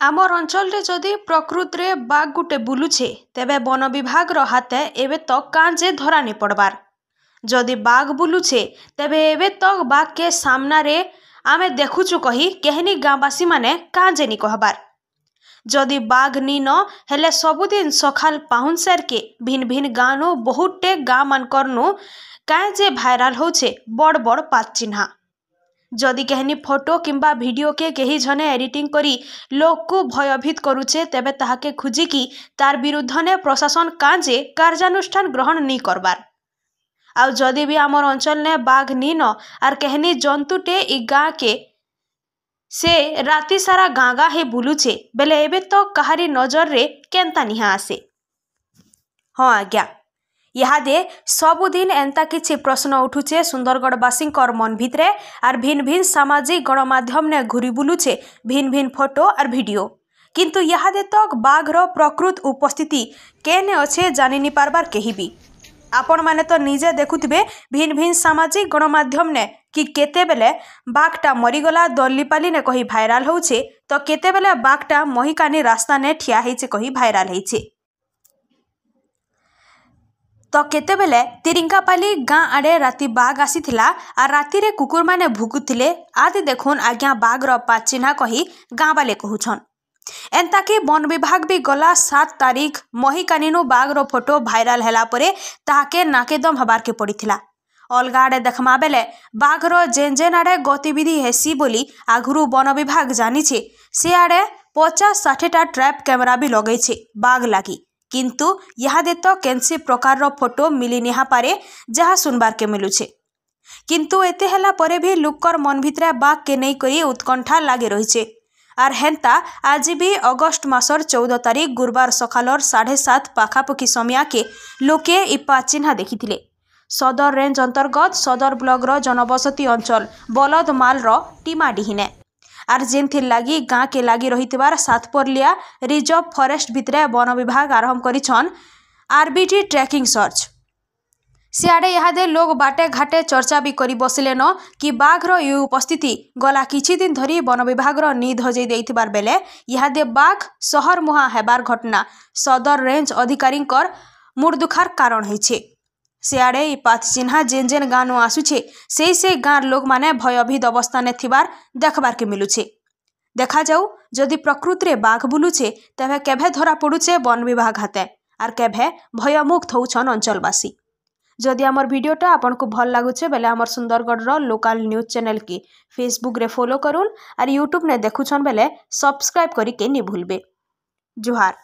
आमर अंचल रे जदि प्रकृति रे बाघ गुटे बुलुछे तेबे वन विभाग रो हाथे एबे तक कांजे धरा नहीं पड़बार। जदि बाघ बुलुछे तेबे एबे तक बाघ के सामना रे आमे देखुचु कही केहनी गाँवासी माने कांजे नहीं कहबार। जदि बाघ नी न हेले सबुदिन सखाल पाहुनसेर के भिन्न भिन्न गाँव बहुटे गाँ मानकरनु कांजे भाइराल होचे बड़ बड़ पात चिन्हा। जदि कहनी फोटो किंबा वीडियो के कही जने एडिटिंग करी लोक को भयभीत करुचे तेबे ताहाके खुजिकी तार विरुद्ध ने प्रशासन कांजे कार्यानुष्ठान ग्रहण नहीं करबार। आउ जदि भी आमर अंचल ने बाघ नी न आर कहनी जंतुटे इ गाँ के से राति सारा गाँ गाँ हे बुलुचे बेले एबे तो कहारी नजर रे केंता निहा आसे। हाँ आज्ञा इहादे सबुदिन एंता किछि प्रश्न उठुचे सुंदरगढ़वासी मन भितरे आर भिन्न भिन्न सामाजिक गणमाध्यम ने घुरी बुलुचे भिन्न भिन्न फोटो आर वीडियो किंतु इहादे तक बाघ रो प्रकृत उपस्थिति केने अच्छे जानि नि पारबार केही भी। आपण माने तो निजे देखुथिबे भिन्न भिन्न सामाजिक गणमाध्यम ने कि केते बेले बाघटा मरीगला दल्लीपाली ने कही भाइराल होउछे तो केते बेले बाघटा महिकानी रास्ता ने ठिया हेचे कही भाइराल हेचे तो केतेबेले तिरिंगापाली गाँ आड़े राति बाघ आसीथिला आर राति रे कुकुर माने भुकुथिले आदि देखुन आज्ञा बाघ रो पात चिन्हा कही गाँ वाले कहूछन। एंता कि वन विभाग भी गला 7 तारीख महिकानीनु बाघ रो फोटो भाइराल हैला परे ताहाके नाकेदम हबार के पड़िथिला। अलगा आड़े देखमा बेले बाघ रो जेन जेन आड़े गतिविधि हेसी बोली आगुरु वन विभाग जानिछे से आड़े 50-60टा ट्रैप कैमरा भी लगैछे बाघ लागी किंतु इहादे तो केनसी प्रकार रो फोटो मिली निहा पारे जहाँ सुनबार के मिलुछे। किंतु एते हला परे भी लुक्कर मन भितरे बाघ के नहीं करी उत्कंठा लागे रहिछे आर हेंता आज भी अगस्ट मासर 14 तारीख गुरुवार सकालर 7:30 पाखापाखि समय के लोके इपा चिन्हा देखिथिले। सदर रेंज अंतर्गत सदर ब्लॉक रो जनबसती अंचल बलदमाल रो टीमाडीहिने आर जेनथिर लागी गाँ के लागी रहितबार सातपरलिया रिजर्व फॉरेस्ट भितरे वन विभाग आरंभ करिछन आरबीटी ट्रैकिंग सर्च। सियाड़े इहादे लोग बाटे घाटे चर्चा भी करी बसिले न कि बाघ रो यु उपस्थिति गला किछि दिन धरी वन विभाग रो नींद हजै देइथिबार बेले इहादे बाघ शहर मुहा हेबार घटना सदर रेंज अधिकारींकर मुड़ दुखार कारण होइछे। सियाड़े इ पात चिन्हा जेन जेन गाँव आसुछे से गाँर लोग माने भयभीत अवस्था ने थिबार देखबार के मिलुछे। देखा जाऊ जदि प्रकृति रे बाघ बुलुछे तेबे केभे धरा पड़ुछे वन विभाग हाथे आर केभे भयमुक्त होउछन अंचलवासी। जदि आमर वीडियोटा आपन को भल लागुछे बेले आमर सुंदरगढ़ रो लोकल न्यूज चैनल की फेसबुक रे फॉलो करून आर यूट्यूब ने देखुछन बेले सब्सक्राइब करी के नि भूलबे। जुहार।